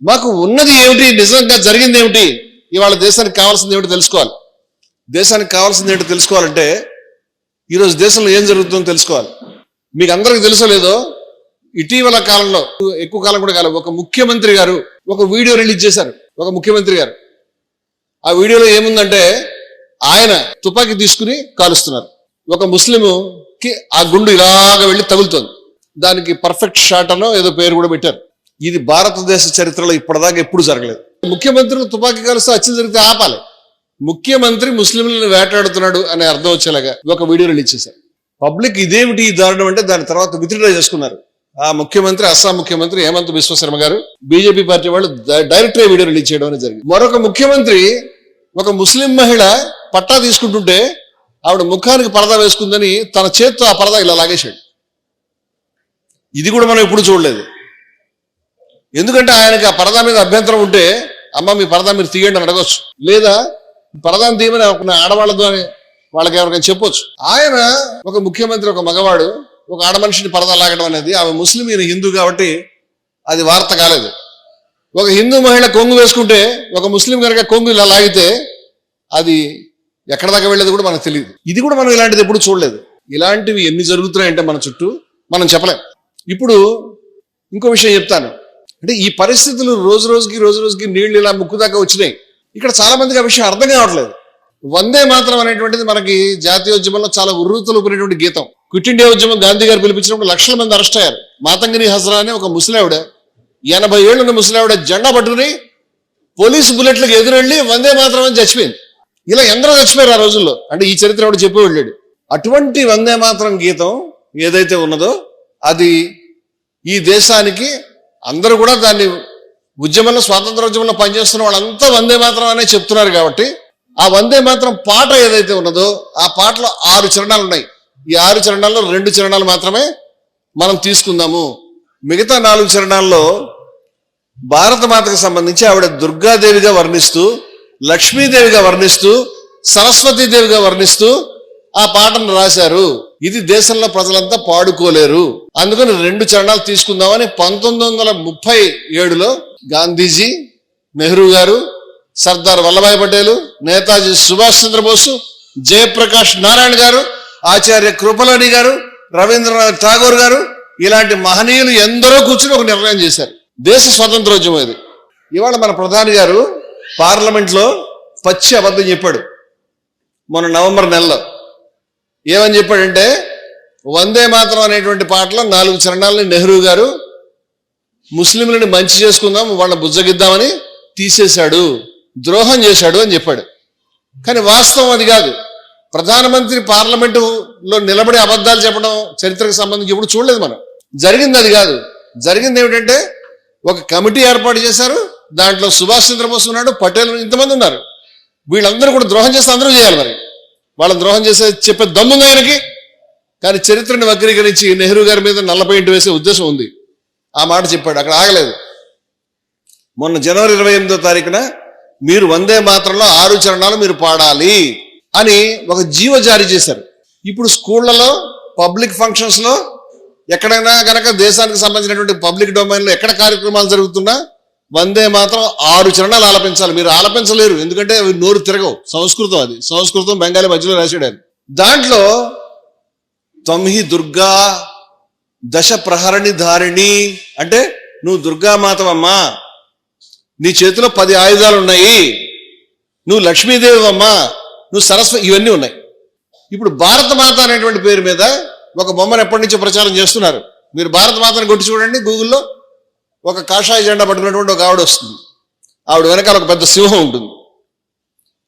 మాకు ఉన్నది ఏమిటి, నిజంగా జరిగింది ఏమిటి, ఇవాళ దేశానికి కావాల్సింది ఏమిటి తెలుసుకోవాలి. దేశానికి కావాల్సింది ఏంటో తెలుసుకోవాలంటే ఈరోజు దేశంలో ఏం జరుగుతుందో తెలుసుకోవాలి. మీకు అందరికి తెలుసో లేదో, ఇటీవల కాలంలో, ఎక్కువ కాలం కూడా కాలేదు, ఒక ముఖ్యమంత్రి గారు ఒక వీడియో రిలీజ్ చేశారు. ఒక ముఖ్యమంత్రి గారు ఆ వీడియోలో ఏముందంటే ఆయన తుపాకీ తీసుకుని కాలుస్తున్నారు. ఒక ముస్లింకి ఆ గుండు ఇలాగ వెళ్ళి తగులుతుంది. దానికి పర్ఫెక్ట్ షాట్ అనో ఏదో పేరు కూడా పెట్టారు. ఇది భారతదేశ చరిత్రలో ఇప్పటిదాకా ఎప్పుడు జరగలేదు. ముఖ్యమంత్రులు తుపాకీ కాలుస్తే హత్య జరిగితే ఆపాలి. ముఖ్యమంత్రి ముస్లింలను వేటాడుతున్నాడు అనే అర్థం వచ్చేలాగా ఒక వీడియో రిలీజ్ చేశారు. పబ్లిక్ ఇదేమిటి ఈ దారుణం అంటే దాని తర్వాత విత్డ్రా చేసుకున్నారు. ఆ ముఖ్యమంత్రి అస్సాం ముఖ్యమంత్రి హేమంత్ బిశ్వ శర్మ గారు బీజేపీ పార్టీ వాళ్ళు డైరెక్ట్ గా వీడియో రిలీజ్ చేయడం అనేది జరిగింది. మరొక ముఖ్యమంత్రి ఒక ముస్లిం మహిళ పట్టా తీసుకుంటుంటే ఆవిడ ముఖానికి పరదా వేసుకుందని తన చేత్తో ఆ పరదా ఇలా లాగేశాడు. ఇది కూడా మనం ఎప్పుడు చూడలేదు. ఎందుకంటే ఆయనకి ఆ పరదా మీద అభ్యంతరం ఉంటే అమ్మ మీ పరదా మీరు తీయండి అని అడగొచ్చు, లేదా పరదాన్ని తీయమని ఆడవాళ్ళతో వాళ్ళకి ఎవరికైనా చెప్పొచ్చు. ఆయన ఒక ముఖ్యమంత్రి, ఒక మగవాడు ఒక ఆడమనిషిని పరదా లాగడం అనేది, ఆమె ముస్లిం ఈయన హిందూ కాబట్టి అది వార్త కాలేదు. ఒక హిందూ మహిళ కొంగు వేసుకుంటే ఒక ముస్లిం కనుక కొంగు ఇలా లాగితే అది ఎక్కడ దాకా వెళ్ళేది కూడా మనకు తెలియదు. ఇది కూడా మనం ఇలాంటిది ఎప్పుడు చూడలేదు. ఇలాంటివి ఎన్ని జరుగుతున్నాయంటే మన చుట్టూ మనం చెప్పలేం. ఇప్పుడు ఇంకో విషయం చెప్తాను. అంటే ఈ పరిస్థితులు రోజు రోజుకి నీళ్లు ఇలా ముక్కు దాకా వచ్చినాయి. ఇక్కడ చాలా మందికి ఆ విషయం అర్థం కావట్లేదు. వందే మాత్రం అనేటువంటిది మనకి జాతీయోద్యమంలో చాలా ఉర్రూతలుకునేటువంటి గీతం. క్విట్ ఇండియా ఉద్యమం గాంధీ గారు పిలిపించినప్పుడు లక్షల మంది అరెస్ట్ అయ్యారు. మాతంగిని హజ్రా అనే ఒక ముసలావిడ, 80 ఏళ్ళున్న ముసలావిడ జెండా పట్టుకుని పోలీసు బుల్లెట్లకు ఎదురెళ్ళి వందే మాత్రం అని చచ్చిపోయింది. ఇలా ఎందరో చచ్చిపోయారు ఆ రోజుల్లో. అంటే ఈ చరిత్ర ఎవడు చెప్పి వెళ్ళాడు. అటువంటి వందే మాత్రం గీతం ఏదైతే ఉన్నదో అది ఈ దేశానికి అందరూ కూడా దాన్ని ఉద్యమంలో, స్వాతంత్ర ఉద్యమంలో పనిచేస్తున్న వాళ్ళంతా వందే మాత్రం అనే చెప్తున్నారు. కాబట్టి ఆ వందే మాత్రం పాట ఏదైతే ఉన్నదో ఆ పాటలో 6 చరణాలు ఉన్నాయి. ఈ 6 చరణాల్లో 2 చరణాలు మాత్రమే మనం తీసుకుందాము. మిగతా 4 చరణాల్లో భారత మాతకు సంబంధించి ఆవిడ దుర్గాదేవిగా వర్ణిస్తూ, లక్ష్మీదేవిగా వర్ణిస్తూ, సరస్వతీదేవిగా వర్ణిస్తూ ఆ పాటను రాశారు. ఇది దేశంలో ప్రజలంతా పాడుకోలేరు, అందుకని 2 చరణాలు తీసుకుందామని 1937లో గాంధీజీ, నెహ్రూ గారు, సర్దార్ వల్లభాయ్ పటేల్, నేతాజీ సుభాష్ చంద్రబోసు, జయప్రకాష్ నారాయణ గారు, ఆచార్య కృపలాని గారు, రవీంద్రనాథ్ ఠాగూర్ గారు, ఇలాంటి మహనీయులు ఎందరో కూర్చుని ఒక నిర్ణయం చేశారు. దేశ స్వతంత్రోద్యమం ఇది. ఇవాళ మన ప్రధాని గారు పార్లమెంట్ లో పచ్చి అబద్ధం చెప్పాడు. మొన్న నవంబర్ నెలలో ఏమని చెప్పాడంటే వందే మాత్రం అనేటువంటి పాటలో 4 చరణాలని నెహ్రూ గారు ముస్లింలని మంచి చేసుకుందాం, వాళ్ళని బుజ్జగిద్దామని తీసేశాడు, ద్రోహం చేశాడు అని చెప్పాడు. కానీ వాస్తవం అది కాదు. ప్రధానమంత్రి పార్లమెంటులో నిలబడి అబద్ధాలు చెప్పడం చరిత్రకు సంబంధించి ఎప్పుడు చూడలేదు మనం. జరిగింది అది కాదు. జరిగింది ఏమిటంటే ఒక కమిటీ ఏర్పాటు చేశారు. దాంట్లో సుభాష్ చంద్రబోస్ ఉన్నాడు, పటేల్, ఇంతమంది ఉన్నారు. వీళ్ళందరూ కూడా ద్రోహం చేస్తే అందరూ చేయాలి. మరి వాళ్ళని ద్రోహం చేసే చెప్పే దమ్ముంది ఆయనకి. కానీ చరిత్రను వక్రీకరించి నెహ్రూ గారి మీద నల్ల పెయింట్ వేసే ఉద్దేశం ఉంది. ఆ మాట చెప్పాడు. అక్కడ ఆగలేదు. మొన్న జనవరి 28వ తారీఖున మీరు వందే మాత్రంలో 6 చరణాలు మీరు పాడాలి అని ఒక జీవో జారీ చేశారు. ఇప్పుడు స్కూళ్లలో, పబ్లిక్ ఫంక్షన్స్ లో, ఎక్కడైనా కనుక దేశానికి సంబంధించినటువంటి పబ్లిక్ డొమైన్ లో ఎక్కడ కార్యక్రమాలు జరుగుతున్నా వందే మాత్రం 6 చరణాలు ఆలపించాలి. మీరు ఆలపించలేరు, ఎందుకంటే అవి నోరు తిరగవు. సంస్కృతం, అది సంస్కృతం బెంగాలీ మధ్యలో రాశాడు. దాంట్లో త్వమ్హి దుర్గా దశ ప్రహరణి ధారిణి అంటే నువ్వు దుర్గామాతవమ్మా, నీ చేతిలో 10 ఆయుధాలు ఉన్నాయి, నువ్వు లక్ష్మీదేవి అమ్మా, నువ్వు సరస్వతి, ఇవన్నీ ఉన్నాయి. ఇప్పుడు భారత మాత అనేటువంటి పేరు మీద ఒక బొమ్మను ఎప్పటి నుంచో ప్రచారం చేస్తున్నారు. మీరు భారత మాతను కొట్టి చూడండి గూగుల్లో. ఒక కాషాయ జెండా పట్టుకున్నటువంటి ఒక ఆవిడ వస్తుంది. ఆవిడ వెనకాల ఒక పెద్ద సింహం ఉంటుంది,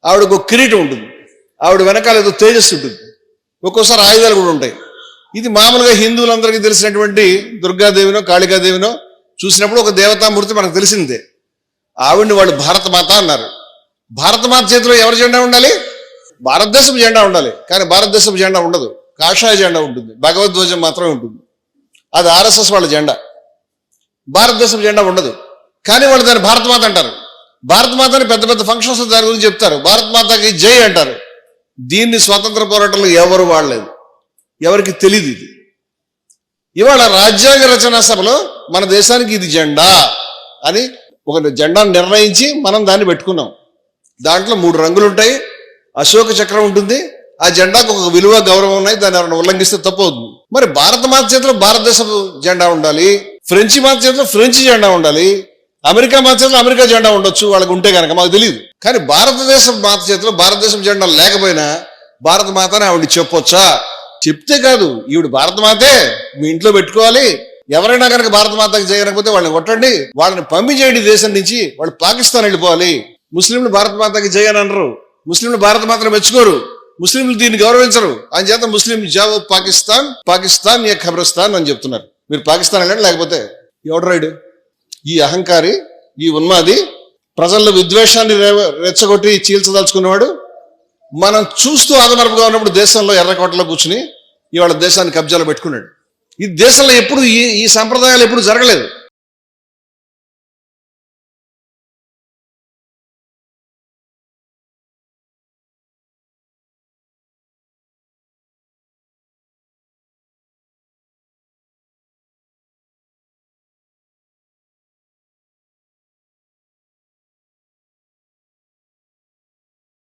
ఆవిడకు ఒక కిరీటం ఉంటుంది, ఆవిడ వెనకాల ఏదో తేజస్సు ఉంటుంది, ఒక్కోసారి ఆయుధాలు కూడా ఉంటాయి. ఇది మామూలుగా హిందువులందరికీ తెలిసినటువంటి దుర్గాదేవినో కాళికాదేవినో చూసినప్పుడు ఒక దేవతామూర్తి మనకు తెలిసిందే. ఆవిడ్ని వాళ్ళు భారత మాత అన్నారు. భారత మాత చేతిలో ఎవరి జెండా ఉండాలి? భారతదేశపు జెండా ఉండాలి. కానీ భారతదేశపు జెండా ఉండదు, కాషాయ జెండా ఉంటుంది, భగవద్ధ్వజం మాత్రమే ఉంటుంది. అది ఆర్ఎస్ఎస్ వాళ్ళ జెండా. భారతదేశపు జెండా ఉండదు. కానీ వాళ్ళు దాన్ని భారత మాత అంటారు. భారత మాతని పెద్ద పెద్ద ఫంక్షన్స్ దాని గురించి చెప్తారు. భారత మాతకి జై అంటారు. దీన్ని స్వాతంత్ర పోరాటంలో ఎవరు వాడలేదు, ఎవరికి తెలియదు. ఇది ఇవాళ రాజ్యాంగ రచనా సభలో మన దేశానికి ఇది జెండా అని ఒక జెండాను నిర్ణయించి మనం దాన్ని పెట్టుకున్నాం. దాంట్లో 3 రంగులు ఉంటాయి, అశోక చక్రం ఉంటుంది, ఆ జెండాకు ఒక విలువ గౌరవం ఉన్నాయి. దాన్ని ఎవరైనా ఉల్లంఘిస్తే తప్పు అవుతుంది. మరి భారత మాత చేతిలో భారతదేశపు జెండా ఉండాలి, ఫ్రెంచి మాత చేతిలో ఫ్రెంచి జెండా ఉండాలి, అమెరికా మాత చేతిలో అమెరికా జెండా ఉండొచ్చు వాళ్ళకి ఉంటే కనుక, మాకు తెలియదు. కానీ భారతదేశం మాత చేతిలో భారతదేశం జెండా లేకపోయినా భారత మాత అని ఆవిడ చెప్పొచ్చా? చెప్తే కాదు, ఈవిడ భారత మాతే మీ ఇంట్లో పెట్టుకోవాలి. ఎవరైనా కనుక భారత మాతకి చేయకపోతే వాళ్ళని కొట్టండి, వాళ్ళని పంపించేయండి దేశం నుంచి, వాళ్ళు పాకిస్తాన్ వెళ్ళిపోవాలి. ముస్లింలు భారత మాతకి చేయని అనరు, ముస్లింలు భారత మాతను మెచ్చుకోరు, ముస్లింలు దీన్ని గౌరవించరు. అని చేత ముస్లిం జావో పాకిస్తాన్, పాకిస్తాన్ ఏ ఖబరస్థాన్ అని చెప్తున్నారు. మీరు పాకిస్తాన్ వెళ్ళండి, లేకపోతే ఎవడు రైడు? ఈ అహంకారి, ఈ ఉన్మాది, ప్రజల్లో విద్వేషాన్ని రెచ్చగొట్టి చీల్చదలుచుకున్నవాడు మనం చూస్తూ ఆదమరపుగా ఉన్నప్పుడు దేశంలో ఎర్రకోటలో కూర్చుని ఇవాళ దేశాన్ని కబ్జాలో పెట్టుకున్నాడు. ఈ దేశంలో ఎప్పుడు ఈ సంప్రదాయాలు ఎప్పుడు జరగలేదు.